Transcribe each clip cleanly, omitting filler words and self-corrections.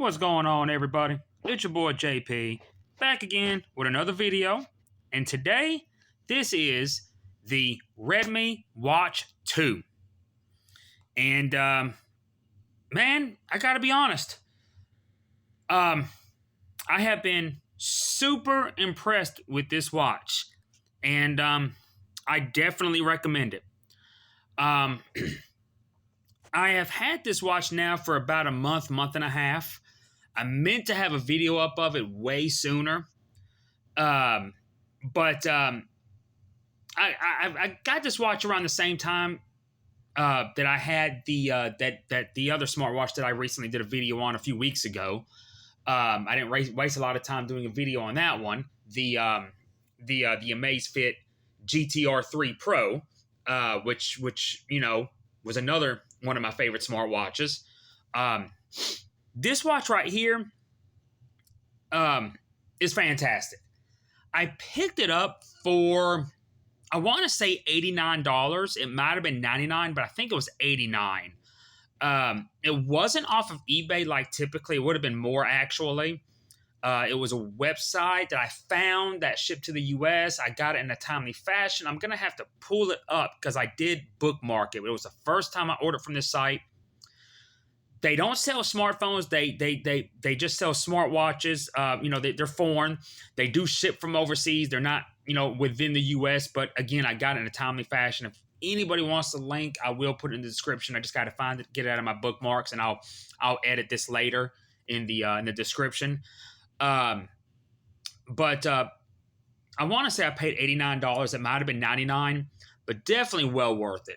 What's going on, everybody? It's your boy JP, back again with another video. And today, this is the Redmi Watch 2. And, man, I gotta be honest. I have been super impressed with this watch. And, I definitely recommend it. I have had this watch now for about a month and a half. I meant to have a video up of it way sooner. But I got this watch around the same time that I had the the other smartwatch that I recently did a video on a few weeks ago. I didn't waste a lot of time doing a video on that one. The Amazfit GTR 3 Pro, which you know was another one of my favorite smartwatches. This watch right here is fantastic. I picked it up for, I want to say $89. It might have been $99, but I think it was $89. It wasn't off of eBay like typically. It would have been more, actually. It was a website that I found that shipped to the US. I got it in a timely fashion. I'm going to have to pull it up because I did bookmark it. It was the first time I ordered from this site. They don't sell smartphones. They just sell smartwatches. They're foreign. They do ship from overseas. They're not, within the U.S. But again, I got it in a timely fashion. If anybody wants the link, I will put it in the description. I just got to find it, get it out of my bookmarks, and I'll edit this later in the description. But I want to say I paid $89. It might have been $99, but definitely well worth it.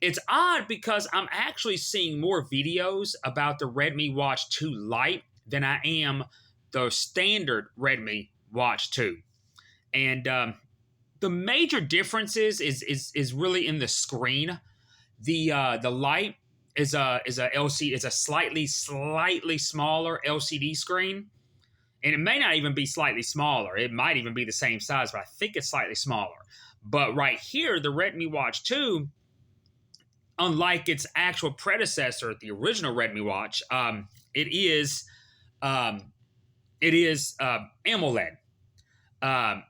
It's odd because I'm actually seeing more videos about the Redmi Watch 2 Lite than I am the standard Redmi Watch 2. And the major difference is really in the screen. The Lite is a LCD, it's a slightly smaller LCD screen. And it may not even be slightly smaller. It might even be the same size, but I think it's slightly smaller. But right here, the Redmi Watch 2, unlike its actual predecessor, the original Redmi watch, it is AMOLED. The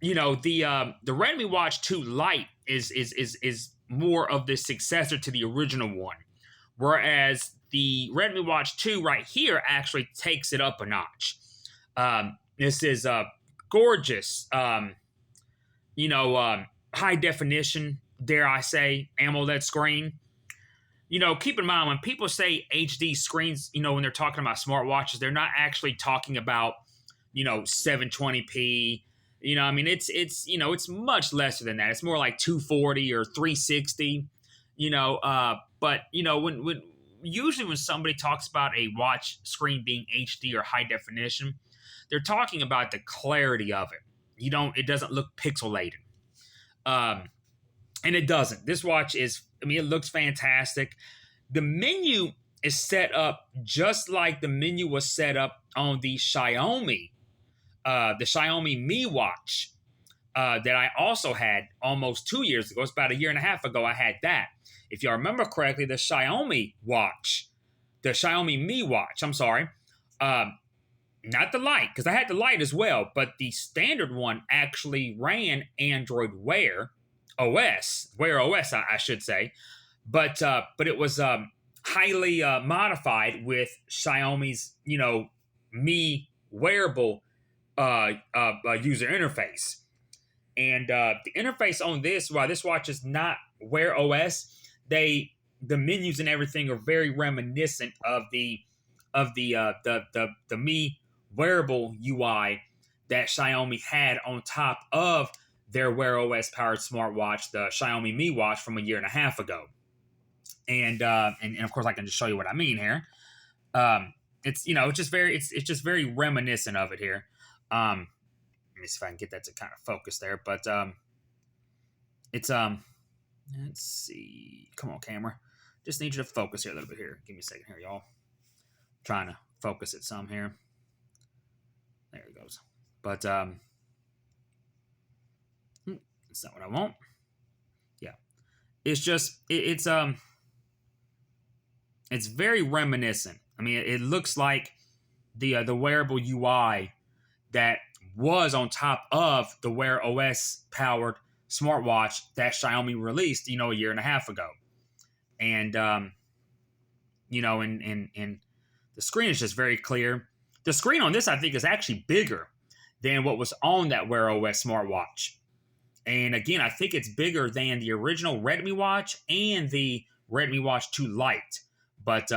Redmi Watch 2 Lite is more of the successor to the original one, whereas the Redmi Watch 2 right here actually takes it up a notch. This is a gorgeous, high definition, dare I say, AMOLED screen. Keep in mind, when people say HD screens, when they're talking about smartwatches, they're not actually talking about, 720p. It's much lesser than that. It's more like 240 or 360. But when usually when somebody talks about a watch screen being HD or high definition, they're talking about the clarity of it. It doesn't look pixelated. And it doesn't. This watch it looks fantastic. The menu is set up just like the menu was set up on the Xiaomi Mi Watch that I also had almost 2 years ago. It's about a year and a half ago I had that. If you remember correctly, the Xiaomi Mi Watch, I'm sorry, not the Lite, because I had the Lite as well, but the standard one actually ran Android Wear OS, I should say, but it was highly modified with Xiaomi's Mi wearable user interface, and the interface on this, while this watch is not Wear OS, the menus and everything are very reminiscent of the Mi wearable UI that Xiaomi had on top of their Wear OS powered smartwatch, the Xiaomi Mi Watch from a year and a half ago. And of course I can just show you what I mean here. It's just very reminiscent of it here. Let me see if I can get that to kind of focus there, but let's see. Come on, camera. Just need you to focus here a little bit here. Give me a second here, y'all. Trying to focus it some here. There it goes. But that's not what I want. Yeah. It's just it's very reminiscent. I mean, it looks like the wearable UI that was on top of the Wear OS powered smartwatch that Xiaomi released, a year and a half ago. And and the screen is just very clear. The screen on this, I think, is actually bigger than what was on that Wear OS smartwatch. And again, I think it's bigger than the original Redmi watch and the Redmi Watch 2 Lite. But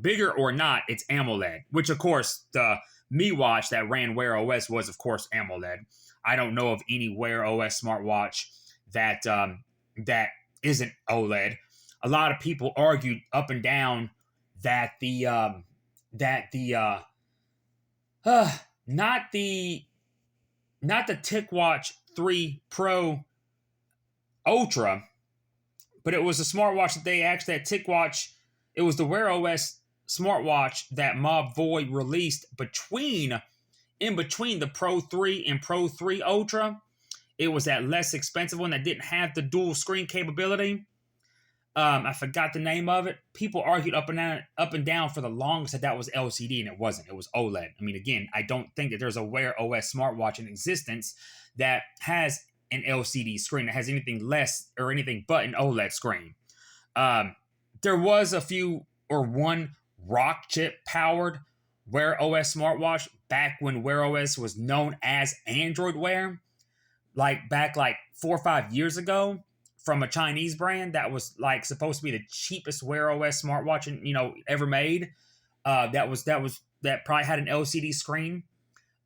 bigger or not, it's AMOLED, which, of course, the Mi watch that ran Wear OS was, of course, AMOLED. I don't know of any Wear OS smartwatch that that isn't OLED. A lot of people argued up and down that not the TicWatch 3 Pro Ultra, but it was a smartwatch that they actually had TicWatch. It was the Wear OS smartwatch that Mob Void released in between the Pro 3 and Pro 3 Ultra. It was that less expensive one that didn't have the dual screen capability. I forgot the name of it. People argued up and down for the longest that was LCD, and it wasn't. It was OLED. I mean, again, I don't think that there's a Wear OS smartwatch in existence that has an LCD screen that has anything less or anything but an OLED screen. There was one Rock chip powered Wear OS smartwatch back when Wear OS was known as Android Wear, back 4 or 5 years ago, from a Chinese brand that was supposed to be the cheapest Wear OS smartwatch ever made. That probably had an LCD screen,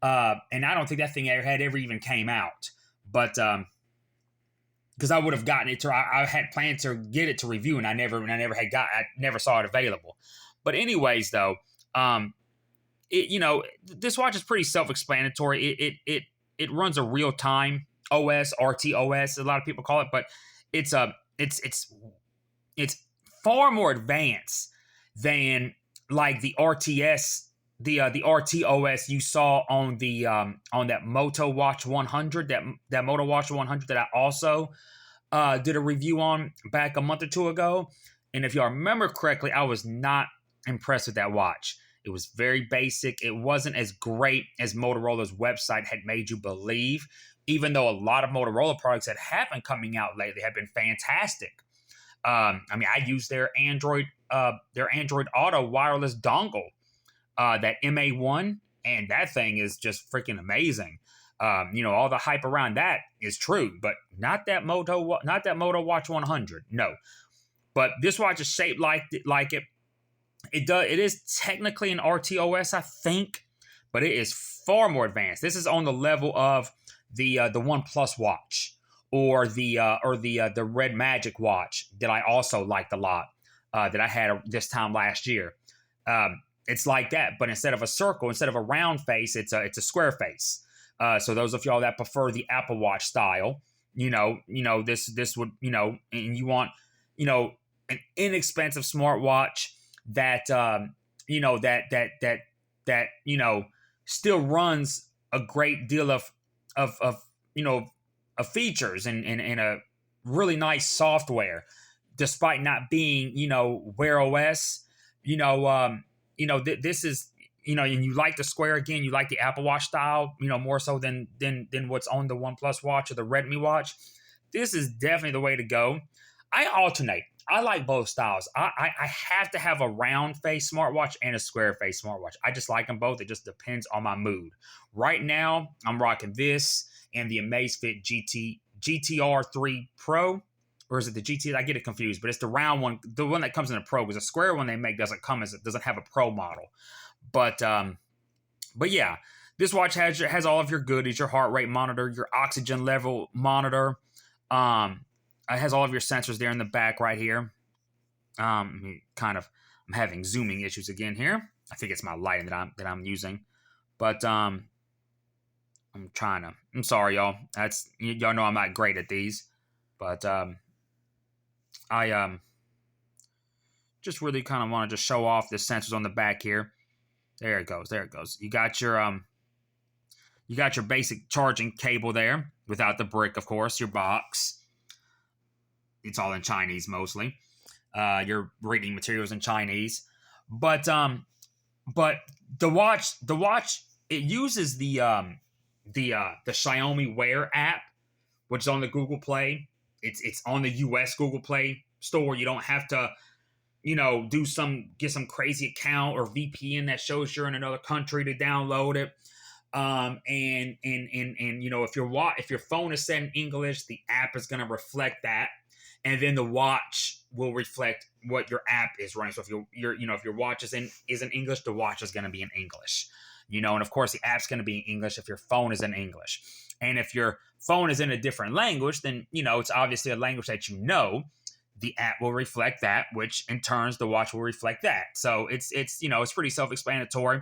and I don't think that thing ever even came out. But because I would have gotten it I had planned to get it to review, and I never saw it available. But anyways, though, this watch is pretty self-explanatory. It runs a real-time OS, RTOS, a lot of people call it, but it's far more advanced than the RTS, the RTOS you saw on that Moto Watch 100, that Moto Watch 100 that I also did a review on back a month or two ago. And if y'all remember correctly, I was not impressed with that watch. It was very basic. It wasn't as great as Motorola's website had made you believe, even though a lot of Motorola products that have been coming out lately have been fantastic. I use their Android Auto wireless dongle, that MA1, and that thing is just freaking amazing. All the hype around that is true, but not that Moto Watch 100. No, but this watch is shaped like it. It is technically an RTOS, I think, but it is far more advanced. This is on the level of the OnePlus watch or the Red Magic watch that I also liked a lot, that I had this time last year. It's like that, but instead of a circle, instead of a round face, it's a square face. So those of y'all that prefer the Apple Watch style, this would, and you want, an inexpensive smartwatch that still runs a great deal of features and a really nice software, despite not being Wear OS. This is and you like the Square again. You like the Apple Watch style, more so than what's on the OnePlus watch or the Redmi watch. This is definitely the way to go. I alternate. I like both styles. I have to have a round face smartwatch and a square face smartwatch. I just like them both. It just depends on my mood. Right now, I'm rocking this and the Amazfit GTR 3 Pro. Or is it the GT? I get it confused, but it's the round one, the one that comes in a Pro, because the square one they make doesn't have a Pro model. But yeah, this watch has all of your goodies: your heart rate monitor, your oxygen level monitor. It has all of your sensors there in the back right here. I'm having zooming issues again here. I think it's my lighting that I'm using, but I'm sorry, y'all. Y'all know I'm not great at these, but I just really kind of want to just show off the sensors on the back here. There it goes. You got your basic charging cable there, without the brick, of course. Your box. It's all in Chinese mostly. Your reading materials in Chinese, but The watch, it uses the Xiaomi Wear app, which is on the Google Play. It's on the US Google Play store. You don't have to, get some crazy account or VPN that shows you're in another country to download it. And if your phone is set in English, the app is going to reflect that, and then the watch will reflect what your app is running. So if your watch is in English, the watch is going to be in English. And of course the app's going to be in English if your phone is in English. And if your phone is in a different language, then it's obviously a language that the app will reflect that, which in turns the watch will reflect that. So it's pretty self-explanatory,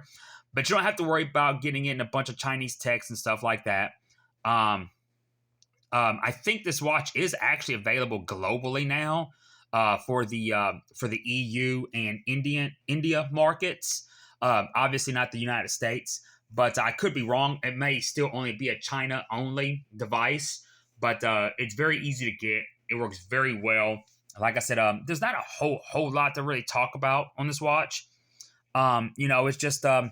but you don't have to worry about getting in a bunch of Chinese text and stuff like that. I think this watch is actually available globally now for the EU and India markets. Obviously not the United States, but I could be wrong. It may still only be a China only device, but it's very easy to get. It works very well. Like I said, there's not a whole lot to really talk about on this watch. It's just kind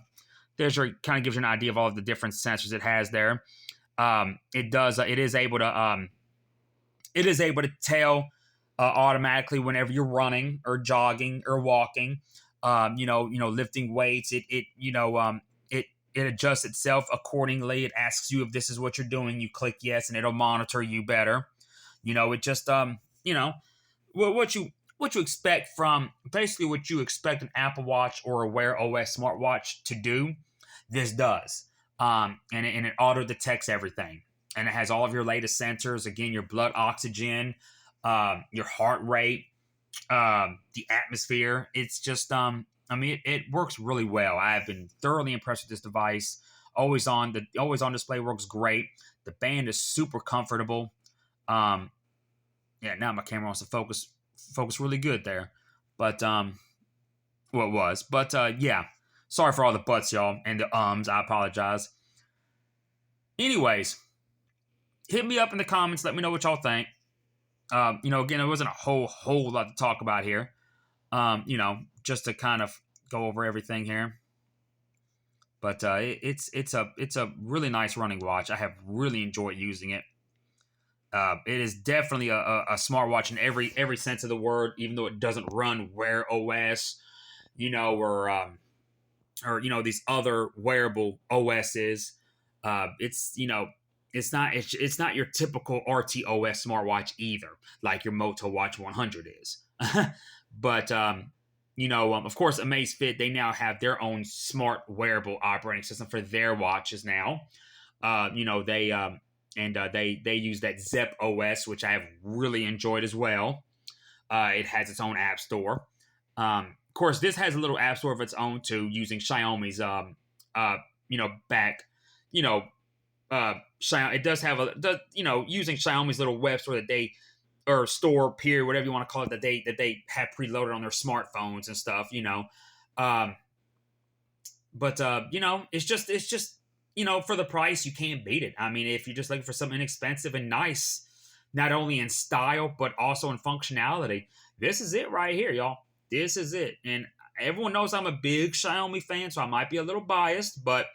of gives you an idea of all of the different sensors it has there. It is able to tell automatically whenever you're running or jogging or walking. Lifting weights. It adjusts itself accordingly. It asks you if this is what you're doing. You click yes, and it'll monitor you better. It just what you expect from basically what you expect an Apple Watch or a Wear OS smartwatch to do. This does, and it auto detects everything, and it has all of your latest sensors. Again, your blood oxygen, your heart rate, the atmosphere. It's just it works really well. I have been thoroughly impressed with this device. Always on display works great. The band is super comfortable. Now my camera wants to focus really good there, but it was. But yeah, sorry for all the buts, y'all, and the ums. I apologize. Anyways, hit me up in the comments. Let me know what y'all think. Again, there wasn't a whole lot to talk about here. Just to kind of go over everything here. But it's a really nice running watch. I have really enjoyed using it. It is definitely a smartwatch in every sense of the word, even though it doesn't run Wear OS, or these other wearable OSs. It's not your typical RTOS smartwatch either, like your Moto Watch 100 is. But of course, Amazfit, they now have their own smart wearable operating system for their watches now. They use that Zep OS, which I have really enjoyed as well. It has its own app store. Of course, this has a little app store of its own too, using Xiaomi's it does have using Xiaomi's little web store that they, or store period, whatever you want to call it, that they have preloaded on their smartphones and stuff. It's just for the price, you can't beat it. I mean, if you're just looking for something inexpensive and nice, not only in style but also in functionality, this is it right here, y'all. This is it. And everyone knows I'm a big Xiaomi fan, so I might be a little biased, but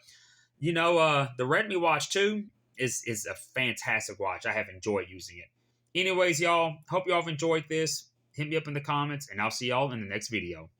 the Redmi Watch 2 is a fantastic watch. I have enjoyed using it. Anyways, y'all, hope y'all have enjoyed this. Hit me up in the comments, and I'll see y'all in the next video.